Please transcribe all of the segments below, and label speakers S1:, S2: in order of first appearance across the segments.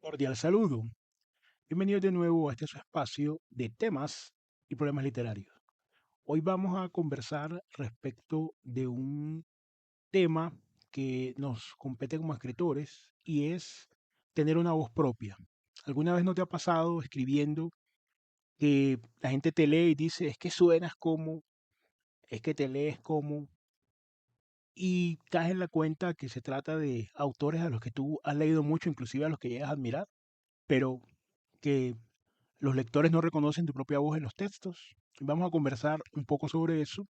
S1: Cordial saludo. Bienvenidos de nuevo a este su espacio de temas y problemas literarios. Hoy vamos a conversar respecto de un tema que nos compete como escritores y es tener una voz propia. ¿Alguna vez no te ha pasado escribiendo que la gente te lee y dice, es que suenas como, es que te lees como, y caes en la cuenta que se trata de autores a los que tú has leído mucho, inclusive a los que llegas a admirar, pero que los lectores no reconocen tu propia voz en los textos? Vamos a conversar un poco sobre eso,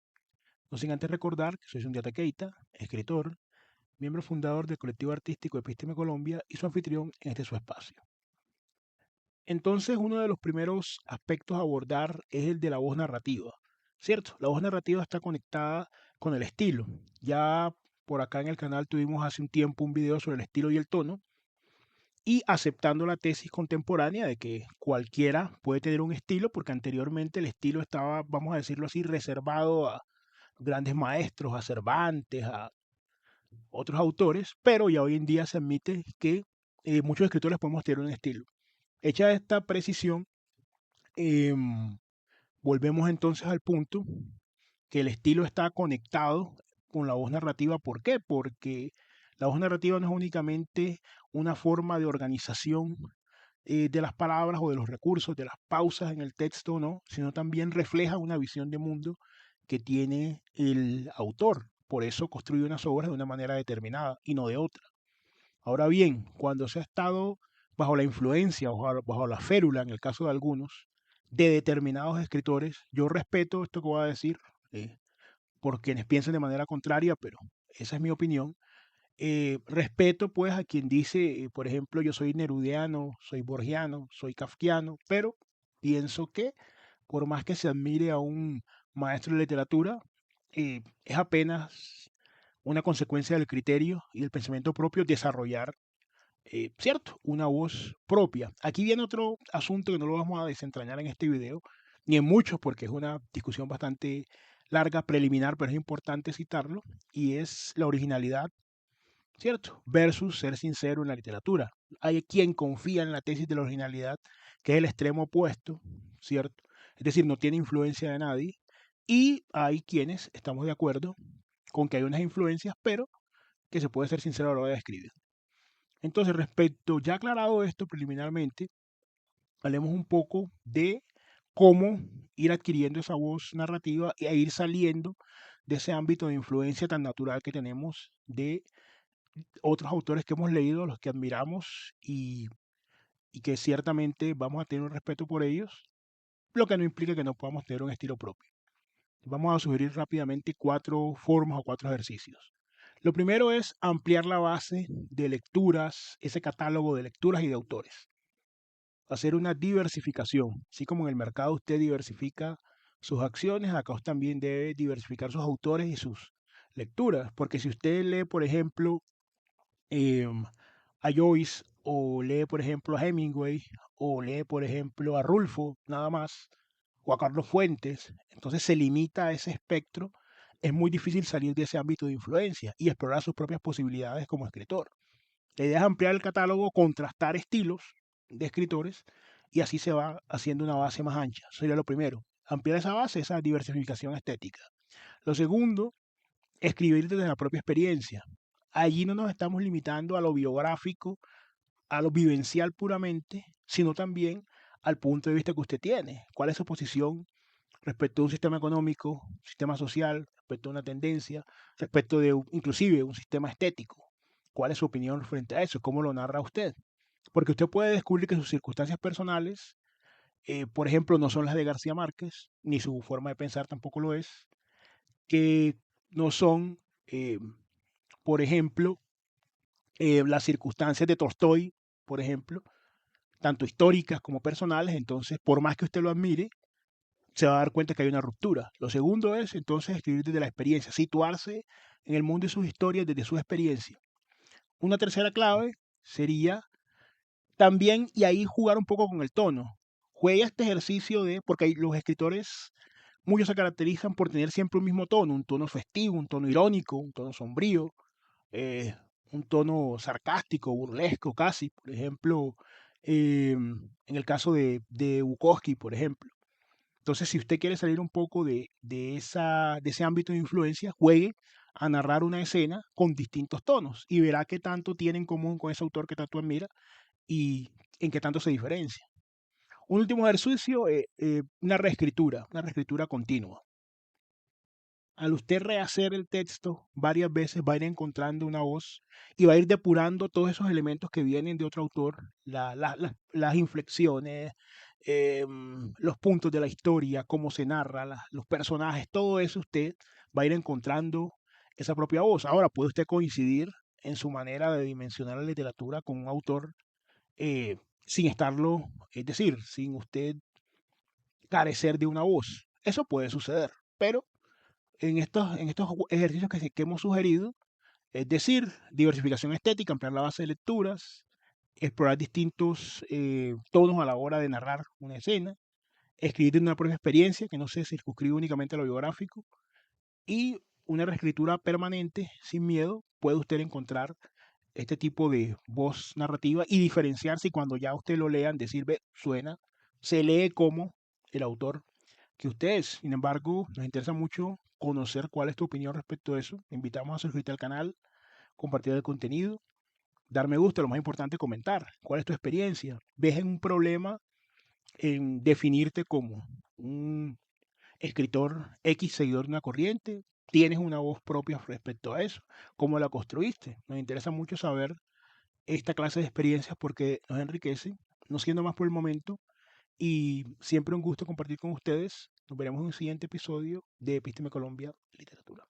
S1: no sin antes recordar que soy Sundiata Keita, escritor, miembro fundador del colectivo artístico Epísteme Colombia y su anfitrión en este su espacio. Entonces, uno de los primeros aspectos a abordar es el de la voz narrativa, ¿cierto? La voz narrativa está conectada con el estilo. Ya por acá en el canal tuvimos hace un tiempo un video sobre el estilo y el tono, y aceptando la tesis contemporánea de que cualquiera puede tener un estilo, porque anteriormente el estilo estaba, vamos a decirlo así, reservado a grandes maestros, a Cervantes, a otros autores, pero ya hoy en día se admite que muchos escritores podemos tener un estilo. Hecha esta precisión, em, volvemos entonces al punto que el estilo está conectado con la voz narrativa. ¿Por qué? Porque la voz narrativa no es únicamente una forma de organización de las palabras o de los recursos, de las pausas en el texto, ¿no? Sino también refleja una visión de mundo que tiene el autor. Por eso construye unas obras de una manera determinada y no de otra. Ahora bien, cuando se ha estado bajo la influencia o bajo la férula, en el caso de algunos, de determinados escritores, yo respeto esto que voy a decir por quienes piensen de manera contraria, pero esa es mi opinión. Respeto pues a quien dice, por ejemplo, yo soy nerudiano, soy borgiano, soy kafkiano, pero pienso que por más que se admire a un maestro de literatura, es apenas una consecuencia del criterio y del pensamiento propio desarrollar, cierto, una voz propia. Aquí viene otro asunto que no lo vamos a desentrañar en este video, ni en muchos, porque es una discusión bastante larga, preliminar, pero es importante citarlo, y es la originalidad, ¿cierto? Versus ser sincero en la literatura. Hay quien confía en la tesis de la originalidad, que es el extremo opuesto, ¿cierto? Es decir, no tiene influencia de nadie. Y hay quienes estamos de acuerdo con que hay unas influencias, pero que se puede ser sincero a la hora de escribir. Entonces, respecto, ya aclarado esto preliminarmente, hablemos un poco de cómo ir adquiriendo esa voz narrativa e ir saliendo de ese ámbito de influencia tan natural que tenemos de otros autores que hemos leído, los que admiramos y que ciertamente vamos a tener un respeto por ellos, lo que no implica que no podamos tener un estilo propio. Vamos a sugerir rápidamente cuatro formas o cuatro ejercicios. Lo primero es ampliar la base de lecturas, ese catálogo de lecturas y de autores. Hacer una diversificación. Así como en el mercado usted diversifica sus acciones, acá usted también debe diversificar sus autores y sus lecturas. Porque si usted lee, por ejemplo, a Joyce, o lee, por ejemplo, a Hemingway, o lee, por ejemplo, a Rulfo, nada más, o a Carlos Fuentes, entonces se limita a ese espectro. Es muy difícil salir de ese ámbito de influencia y explorar sus propias posibilidades como escritor. La idea es ampliar el catálogo, contrastar estilos de escritores y así se va haciendo una base más ancha. Eso sería lo primero. Ampliar esa base, esa diversificación estética. Lo segundo, escribir desde la propia experiencia. Allí no nos estamos limitando a lo biográfico, a lo vivencial puramente, sino también al punto de vista que usted tiene. ¿Cuál es su posición respecto a un sistema económico, un sistema social, respecto a una tendencia, respecto de inclusive un sistema estético? ¿Cuál es su opinión frente a eso? ¿Cómo lo narra usted? Porque usted puede descubrir que sus circunstancias personales, por ejemplo, no son las de García Márquez, ni su forma de pensar tampoco lo es, que no son, eh, por ejemplo, las circunstancias de Tolstoy, por ejemplo, tanto históricas como personales. Entonces, por más que usted lo admire, se va a dar cuenta que hay una ruptura. Lo segundo es entonces escribir desde la experiencia, situarse en el mundo de sus historias desde su experiencia. Una tercera clave sería también, y ahí jugar un poco con el tono. Juega este ejercicio de, porque los escritores, muchos se caracterizan por tener siempre un tono festivo, un tono irónico, un tono sombrío, eh, un tono sarcástico, burlesco casi. Por ejemplo, en el caso de Bukowski, por ejemplo. Entonces, si usted quiere salir un poco de ese ámbito de influencia, juegue a narrar una escena con distintos tonos y verá qué tanto tiene en común con ese autor que tanto admira y en qué tanto se diferencia. Un último ejercicio, una reescritura continua. Al usted rehacer el texto varias veces, va a ir encontrando una voz y va a ir depurando todos esos elementos que vienen de otro autor, las inflexiones, los puntos de la historia, cómo se narra, los personajes, todo eso usted va a ir encontrando esa propia voz. Ahora, puede usted coincidir en su manera de dimensionar la literatura con un autor sin estarlo, es decir, sin usted carecer de una voz. Eso puede suceder, pero en estos ejercicios que hemos sugerido, es decir, diversificación estética, ampliar la base de lecturas, explorar distintos tonos a la hora de narrar una escena, escribir de una propia experiencia que no se circunscribe únicamente a lo biográfico y una reescritura permanente, sin miedo, puede usted encontrar este tipo de voz narrativa y diferenciarse y cuando ya usted lo lean, decir, ve, suena, se lee como el autor que usted es. Sin embargo, nos interesa mucho conocer cuál es tu opinión respecto a eso. Te invitamos a suscribirte al canal, compartir el contenido, dar me gusta, lo más importante, comentar. ¿Cuál es tu experiencia? ¿Ves un problema en definirte como un escritor X seguidor de una corriente? ¿Tienes una voz propia respecto a eso? ¿Cómo la construiste? Nos interesa mucho saber esta clase de experiencias porque nos enriquece, no siendo más por el momento, y siempre un gusto compartir con ustedes. Nos veremos en un siguiente episodio de Episteme Colombia Literatura.